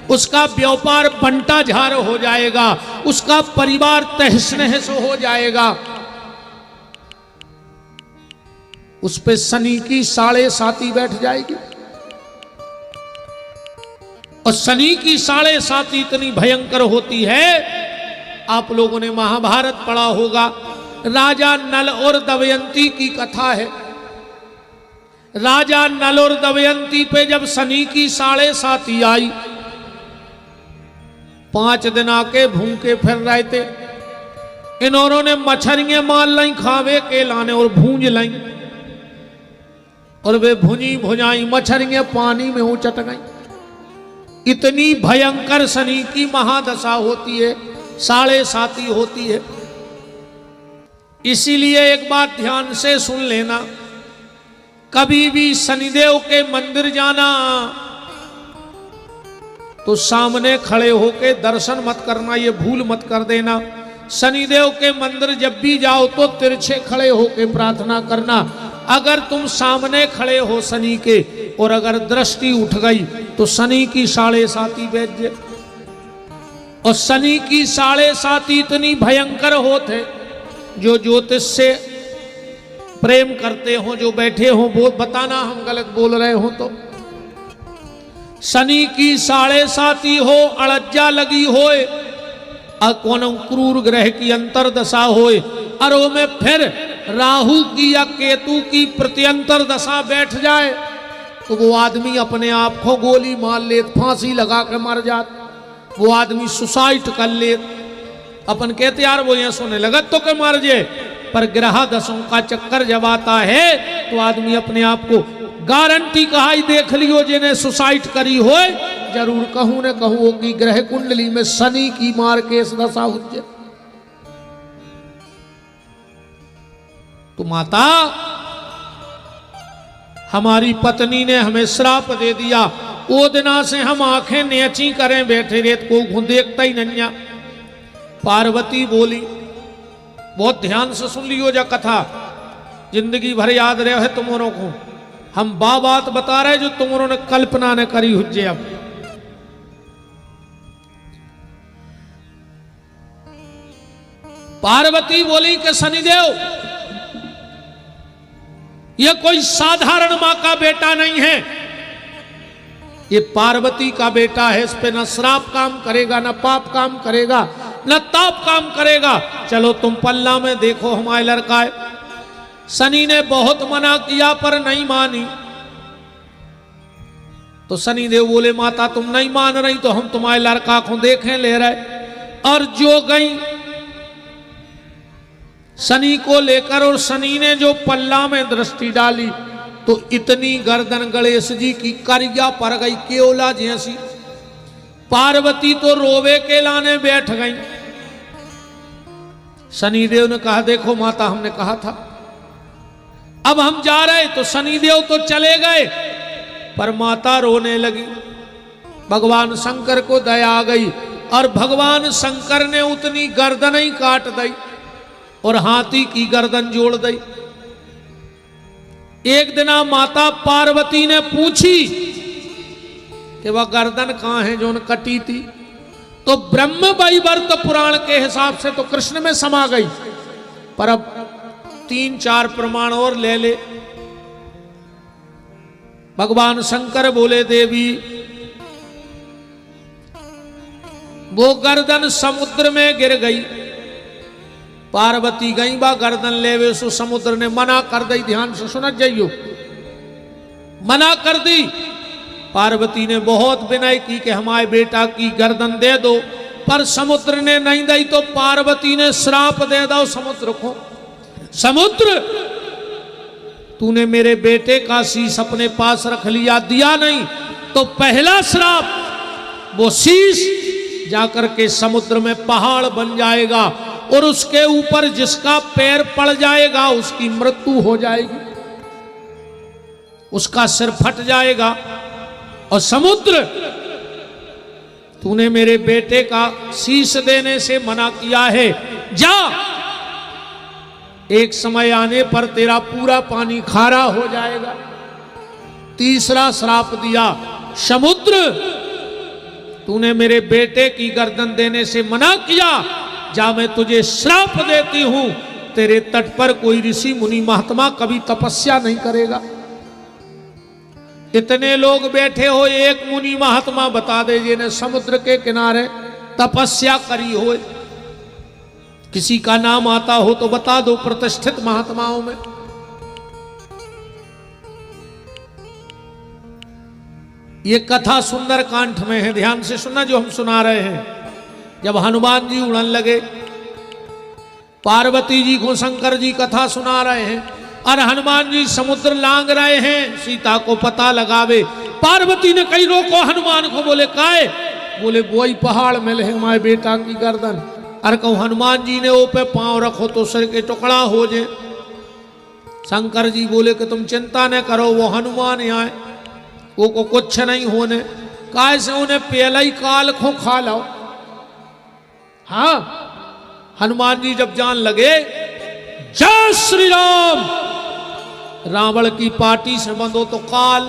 Speaker 1: उसका व्यापार बंटा झार हो जाएगा, उसका परिवार तहस नहस हो जाएगा। उस पे शनि की 7.5 बैठ जाएगी। और शनि की 7.5 इतनी भयंकर होती है आप लोगों ने महाभारत पढ़ा होगा, राजा नल और दमयंती की कथा है। राजा नल और दमयंती पे जब शनि की 7.5 आई, 5 दिन आके भूखे फिर रहे थे। इन्होंने मछलियां मार लाई खावे के लाने और भूंज लाई, और वे भुनी भुजाई मछलियां पानी में उचट गई। इतनी भयंकर शनि की महादशा होती है, 7.5 होती है। इसीलिए एक बात ध्यान से सुन लेना, कभी भी शनिदेव के मंदिर जाना तो सामने खड़े होके दर्शन मत करना, ये भूल मत कर देना। शनिदेव के मंदिर जब भी जाओ तो तिरछे खड़े होके प्रार्थना करना। अगर तुम सामने खड़े हो शनि के और अगर दृष्टि उठ गई तो शनि की 7.5 बैठ जाए। और शनि की 7.5 इतनी भयंकर होते, जो ज्योतिष से प्रेम करते हो, जो बैठे हो, वो बताना हम गलत बोल रहे हो तो। शनि की 7.5 हो, अड़ज्जा लगी होए, कौन क्रूर ग्रह की अंतरदशा होए, और वो में फिर राहु की या केतु की प्रत्यंतर दशा बैठ जाए तो वो आदमी अपने आप को गोली मार ले, फांसी लगा के मर जात, वो आदमी सुसाइड कर ले। अपन कहते यार वो यहाँ सोने लगत तो के मर जाए, पर ग्रह दशों का चक्कर जब आता है तो आदमी अपने आप को गारंटी कहा ही देख लियो, जिन्हें सुसाइड करी हो जरूर कहूं न कहूं कि ग्रह कुंडली में शनि की मार के इस दशा हो जाए। तो माता, हमारी पत्नी ने हमें श्राप दे दिया, वो दिना से हम आंखें नेची करें बैठे रेत को देखता ही नहीं। पार्वती बोली, बहुत ध्यान से सुन लियो जा कथा, जिंदगी भर याद रहे है तुमों को। हम बात बता रहे जो तुमों ने कल्पना ने करी हुज्जे। अब पार्वती बोली कि शनिदेव, यह कोई साधारण मां का बेटा नहीं है, ये पार्वती का बेटा है। इस पे न श्राप काम करेगा, न पाप काम करेगा, न ताप काम करेगा। चलो तुम पल्ला में देखो हमारे लड़का है। शनि ने बहुत मना किया पर नहीं मानी, तो शनिदेव बोले माता तुम नहीं मान रही तो हम तुम्हारे लड़का को देखें ले रहे। और जो गई शनि को लेकर, और शनि ने जो पल्ला में दृष्टि डाली तो इतनी गर्दन गणेश जी की करिया पड़ गई केवला जैसी। पार्वती तो रोवे के लाने बैठ गई। शनिदेव ने कहा देखो माता, हमने कहा था अब हम जा रहे, तो शनिदेव तो चले गए पर माता रोने लगी। भगवान शंकर को दया आ गई और भगवान शंकर ने उतनी गर्दन ही काट दी और हाथी की गर्दन जोड़ दी। एक दिन माता पार्वती ने पूछी कि वह गर्दन कहां है जो कटी थी, तो ब्रह्म वैवर्त पुराण के हिसाब से तो कृष्ण में समा गई, पर अब 3-4 प्रमाण और ले ले। भगवान शंकर बोले देवी वो गर्दन समुद्र में गिर गई। पार्वती गई बा गर्दन लेवे, सो समुद्र ने मना कर दी। ध्यान से सुनत जाइयो, मना कर दी। पार्वती ने बहुत विनय की कि हमारे बेटा की गर्दन दे दो, पर समुद्र ने नहीं दी। तो पार्वती ने श्राप दे दो समुद्र को, समुद्र तूने मेरे बेटे का शीश अपने पास रख लिया, दिया नहीं तो पहला श्राप वो शीश जाकर के समुद्र में पहाड़ बन जाएगा और उसके ऊपर जिसका पैर पड़ जाएगा उसकी मृत्यु हो जाएगी, उसका सिर फट जाएगा। और समुद्र तूने मेरे बेटे का शीश देने से मना किया है, जा एक समय आने पर तेरा पूरा पानी खारा हो जाएगा। तीसरा श्राप दिया, समुद्र तूने मेरे बेटे की गर्दन देने से मना किया, जा मैं तुझे श्राप देती हूं, तेरे तट पर कोई ऋषि मुनि महात्मा कभी तपस्या नहीं करेगा। इतने लोग बैठे हो, एक मुनि महात्मा बता दे जिन्हें समुद्र के किनारे तपस्या करी हो। किसी का नाम आता हो तो बता दो प्रतिष्ठित महात्माओं में। ये कथा सुंदरकांड में है, ध्यान से सुनना जो हम सुना रहे हैं। जब हनुमान जी उड़न लगे, पार्वती जी को शंकर जी कथा सुना रहे हैं और हनुमान जी समुद्र लांग रहे हैं सीता को पता लगावे। पार्वती ने कई रोको हनुमान को, बोले काहे? बोले वही पहाड़ में ले माए बेटा की गर्दन। अरे कहूँ हनुमान जी ने वो पे पांव रखो तो सिर के टुकड़ा हो जाए। शंकर जी बोले कि तुम चिंता न करो, वो हनुमान यहाँ वो को कुछ नहीं होने, काय से उन्हें पहले ही काल को खा लो। हाँ, हनुमान जी जब जान लगे जय श्री राम, रावण की पार्टी से बंधो तो काल।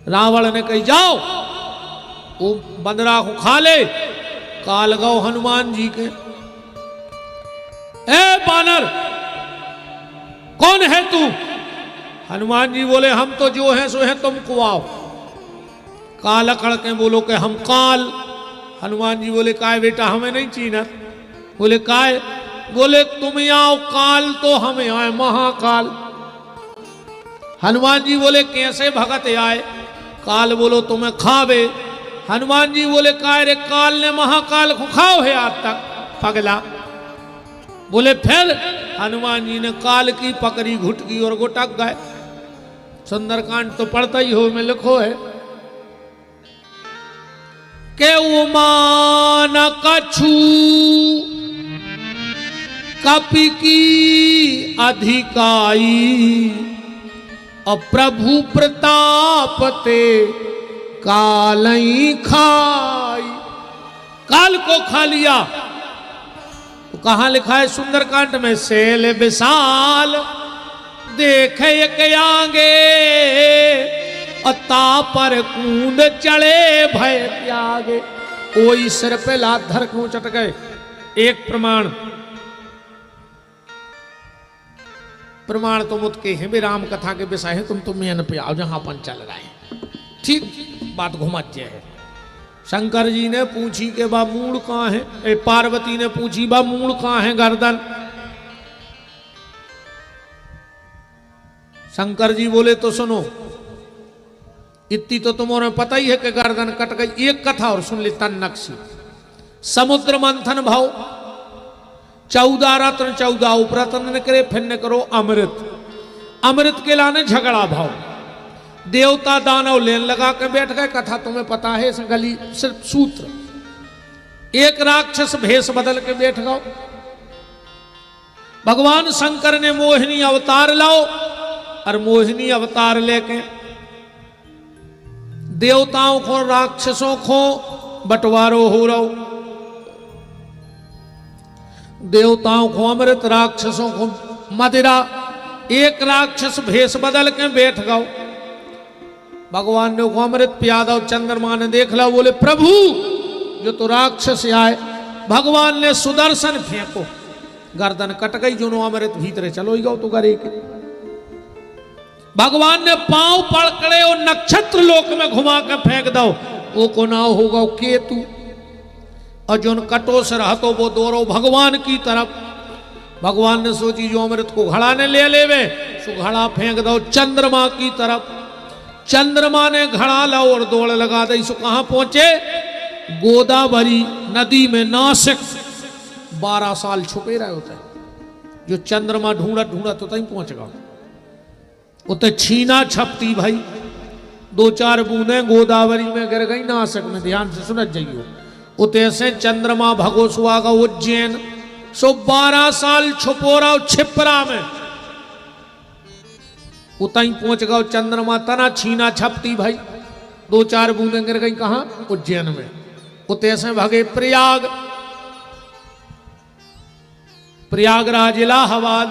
Speaker 1: रावण ने कही जाओ वो बंदरा को खा ले। काल गौ हनुमान जी के, ए बानर कौन है तू? हनुमान जी बोले हम तो जो है सो है, तुमको आओ। काल अकड़ के बोलो कि हम काल। हनुमान जी बोले काय बेटा हमें नहीं चीना? बोले काय? बोले तुम आओ काल तो हम आए महाकाल। हनुमान जी बोले कैसे भगत आए? काल बोलो तुम्हें खावे। हनुमान जी बोले काय रे? काल ने महाकाल को खाओ है आज तक पगला। बोले फिर? हनुमान जी ने काल की पकड़ी घुटकी और गुटक गए। सुंदरकांड तो पढ़ता ही हो, में लिखो है के उमान कछु कपि की अधिकाई, और प्रभु प्रताप ते कालई खाई। काल को खा लिया तो कहां लिखा है सुंदरकांड में? सेल विशाल देखे एक आगे, अता पर कूद चढ़े भय त्यागे। कोई सिर पे लात धर क्यों चट गए? एक प्रमाण तो मुझ के हैं भी राम कथा के विषय है। तुम मेन पे आओ जहां अपन चल रहे हैं। ठीक बात घुमत है। शंकर जी ने पूछी के बा मूड़ कहाँ है? पार्वती ने पूछी बा मूड़ कहाँ है गर्दन? शंकर जी बोले तो सुनो, इतनी तो तुम्हारे पता ही है कि गर्दन कट गई। एक कथा और सुन ली तन नक्शी। समुद्र मंथन भाव 14 रत्न 14 उपरत्न न करे, फिर न करो अमृत। अमृत के लाने झगड़ा भाव, देवता दानव लेन लगा के बैठ गए। कथा तुम्हें पता है, गली सिर्फ सूत्र। एक राक्षस भेष बदल के बैठ गओ। भगवान शंकर ने मोहिनी अवतार लाओ, और मोहिनी अवतार लेके देवताओं को राक्षसों को बंटवारो हो रहो। देवताओं को अमृत, राक्षसों को मदिरा। एक राक्षस भेष बदल के बैठ गओ। भगवान ने अमृत पिया दो। चंद्रमा ने देख ला, बोले प्रभु जो तो राक्षस आए। भगवान ने सुदर्शन फेंको, गर्दन कट गई। जो अमृत भीतरे चलो ही गो तो करे के। भगवान ने पांव पकड़े और नक्षत्र लोक में घुमा के फेंक दो। वो को ना होगा केतु, और जो कटो से रहा तो वो दौड़ो भगवान की तरफ। भगवान ने सोची जो अमृत को घड़ा ने ले लेवे, सो घड़ा फेंक दो चंद्रमा की तरफ। चंद्रमा ने घड़ा लाओ और दौड़ लगा दी। सो कहां पहुंचे? गोदावरी नदी में। नासिक 12 साल छुपे रहे होते। जो चंद्रमा ढूंढत ढूंढत तो तहीं पहुंच गया। उते छीना छपती भाई 2-4 बूंदें गोदावरी में गिर गई नासिक में। ध्यान से सुनत जाइयो। उते से चंद्रमा भगो सुहागा उज्जैन। सो 12 साल छुपो रहा छिपरा में। उतहीं पहुंच गओ चंद्रमा। तना छीना छपती भाई 2-4 बूंदें गिर गई। कहां? उज्जैन में। उते से भगे प्रयाग, प्रयागराज इलाहाबाद।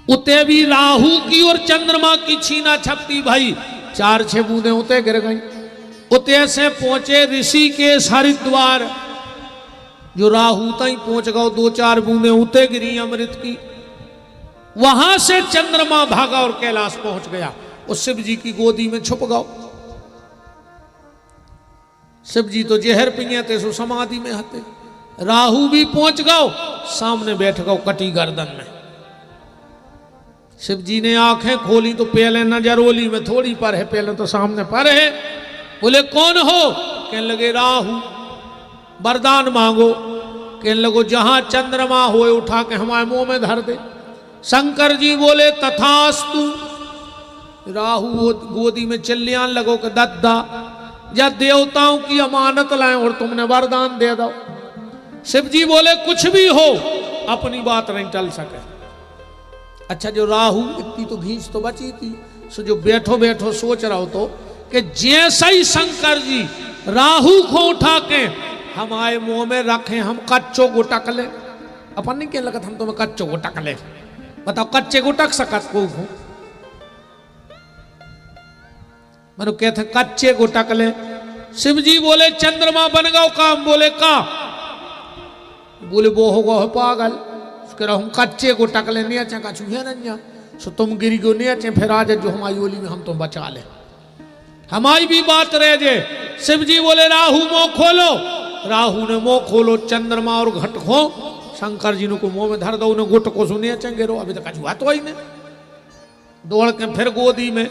Speaker 1: उते भी राहु की और चंद्रमा की छीना छपती भाई 4-6 बूंदें उते गिर गई। उते से पहुंचे ऋषिकेश हरिद्वार। जो राहु तई पहुंच गओ 2-4 बूंदें उते गिरी अमृत की। वहां से चंद्रमा भागा और कैलाश पहुंच गया। और शिव जी की गोदी में छुप गओ। शिव जी तो जहर पिए थे सो समाधि में हते। राहु भी पहुंच गओ, सामने बैठ गओ कटी गर्दन में। शिव जी ने आंखें खोली तो पहले नजर ओली में थोड़ी पर है, पहले तो सामने पर है। बोले कौन हो? कहने लगे राहु। वरदान मांगो। कहने लगो जहां चंद्रमा होए उठा के हमारे मुंह में धर दे। शंकर जी बोले तथास्तु। राहु गोदी में चिल्लियान लगो कि दद्दा या देवताओं की अमानत लाए और तुमने वरदान दे दो। शिव जी बोले कुछ भी हो, अपनी बात नहीं टल सके। अच्छा जो राहु इतनी तो घींच तो बची थी, सो जो बैठो बैठो सोच रहा हो तो कि जैसा ही शंकर जी राहु को उठा के हमारे मुंह में रखे, हम कच्चो गुटक ले। अपन नहीं कह लगत हम तुम्हें कच्चो गुटक ले। बताओ कच्चे गुटक सकत को हूं? मनु कहते कच्चे गुटक ले। शिव जी बोले चंद्रमा बन गओ काम। बोले का? बोले वो होगा हो पागल। कह रहा हम कच्चे गुटक ले नहीं अच्छा का छुहे नन्या सो तुम गिरी गो नहीं अच्छे, फिर आज जो हमारी ओली में हम तुम बचा ले, हमारी भी बात रह जे। शिव जी बोले राहु मुंह खोलो। राहु ने मुंह खोलो, चंद्रमा और घट खो शंकर जी को मुंह में धर दो। उन्हें गुट को सुनिए चंगे रो, अभी तक कछुआ तो ही नहीं। दौड़ के फिर गोदी में।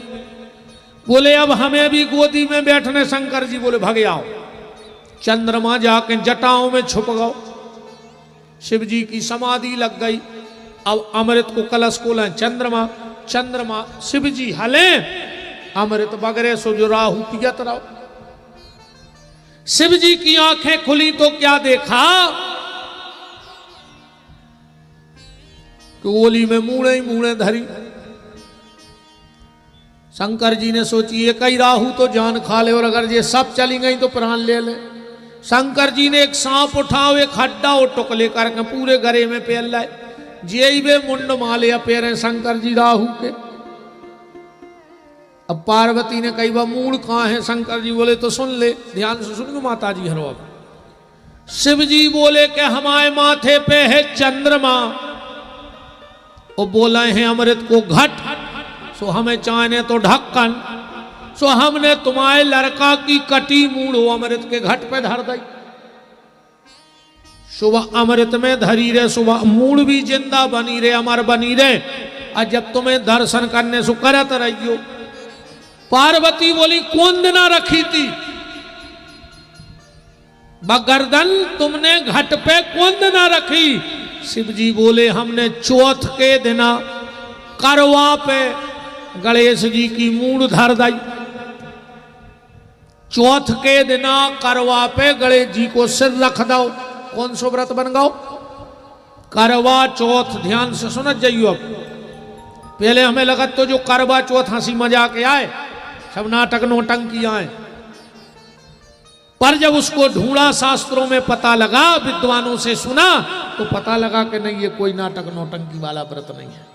Speaker 1: बोले अब हमें भी गोदी में बैठने। शंकर जी बोले भगे आओ। चंद्रमा जाके जटाओं में छुप गओ। शिव जी की समाधि लग गई। अब अमृत को कलश को लें चंद्रमा। चंद्रमा शिव जी हले, अमृत बगरे सो जो राहु पियत रहो। शिव जी की आंखें खुली तो क्या देखा कि ओली में मूड़े ही मूड़े धरी। शंकर जी ने सोची ये कई राहु तो जान खा ले, और अगर ये सब चली गई तो प्राण ले ले। शंकर जी ने एक सांप उठाओ, एक हड्डा और टुकले करके पूरे गरे में पेल लाए। जे मुंड माले पेरे शंकर जी राहु के। अब पार्वती ने कही वह मूड कहां है? शंकर जी बोले तो सुन ले, ध्यान से सुन माता जी हरो। अब शिव जी बोले कि हमारे माथे पे है चंद्रमा, वो बोला है अमृत को घट, सो हमें चाहने तो ढक्कन। सो हमने तुम्हारे लड़का की कटी मूड़ हो अमृत के घट पे धर दी। सुबह अमृत में धरी रे, सुबह मूड़ भी जिंदा बनी रे, अमर बनी रे। और जब तुम्हें दर्शन करने सो करत रहियो। पार्वती बोली कौन दिना रखी थी बगरदन तुमने घट पे कौन दिना रखी? शिव जी बोले हमने चौथ के दिना करवा पे गणेश जी की मूड़ धर दी। चौथ के दिना करवा पे गणेश जी को सिर रख दो। कौन सो व्रत बन गओ? करवा चौथ। ध्यान से सुन जाइयो। अब पहले हमें लगा तो जो करवा चौथ हंसी मजाक आए, सब नाटक नौटंकी आए, पर जब उसको ढूंढा शास्त्रों में पता लगा, विद्वानों से सुना तो पता लगा कि नहीं ये कोई नाटक नौटंकी वाला व्रत नहीं है।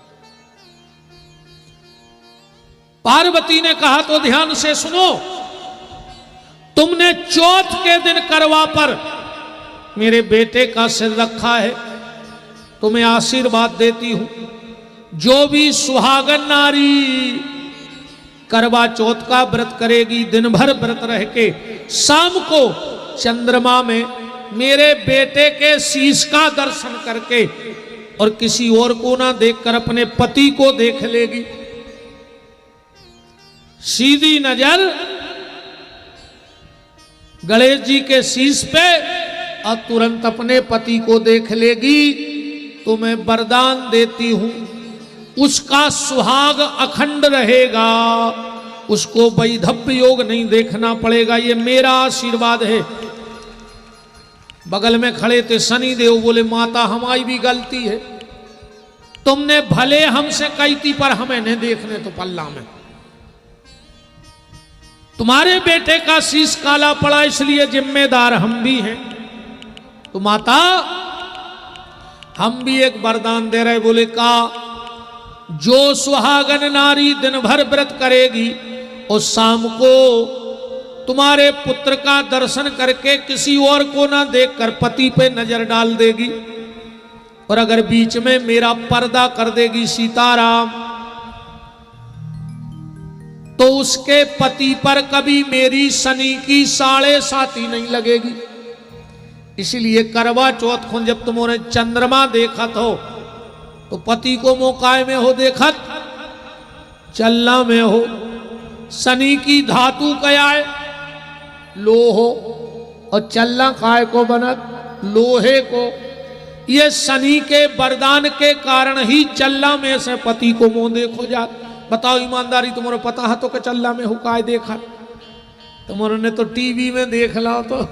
Speaker 1: पार्वती ने कहा तो ध्यान से सुनो, तुमने चौथ के दिन करवा पर मेरे बेटे का सिर रखा है, तुम्हें आशीर्वाद देती हूं। जो भी सुहागन नारी करवा चौथ का व्रत करेगी, दिन भर व्रत रह के शाम को चंद्रमा में मेरे बेटे के शीश का दर्शन करके और किसी और को ना देखकर अपने पति को देख लेगी। सीधी नजर गणेश जी के शीश पे और तुरंत अपने पति को देख लेगी। तो मैं वरदान देती हूं, उसका सुहाग अखंड रहेगा, उसको वैधव्य योग नहीं देखना पड़ेगा। ये मेरा आशीर्वाद है। बगल में खड़े थे शनि देव, बोले माता हमारी भी गलती है, तुमने भले हमसे कही थी पर हमें नहीं देखने तो पल्ला में। तुम्हारे बेटे का शीश काला पड़ा इसलिए जिम्मेदार हम भी हैं। तो माता हम भी एक वरदान दे रहे। बोले का जो सुहागन नारी दिन भर व्रत करेगी और शाम को तुम्हारे पुत्र का दर्शन करके किसी और को ना देखकर पति पे नजर डाल देगी, और अगर बीच में मेरा पर्दा कर देगी सीताराम, तो उसके पति पर कभी मेरी शनि की 7.5 नहीं लगेगी। इसलिए करवा चौथ को जब तुमने चंद्रमा देखत हो तो पति को मोकाय में हो देखत, चलना में हो। शनि की धातु क्या है? लोहो। और चलना काय को बनत? लोहे को। ये शनि के वरदान के कारण ही चल्ला में से पति को मुंह देखो जात। बताओ ईमानदारी, तुम्हारे पता है तो के चल्ला में हुकाय देखा? तुम्हारे ने तो टीवी में देख ला तो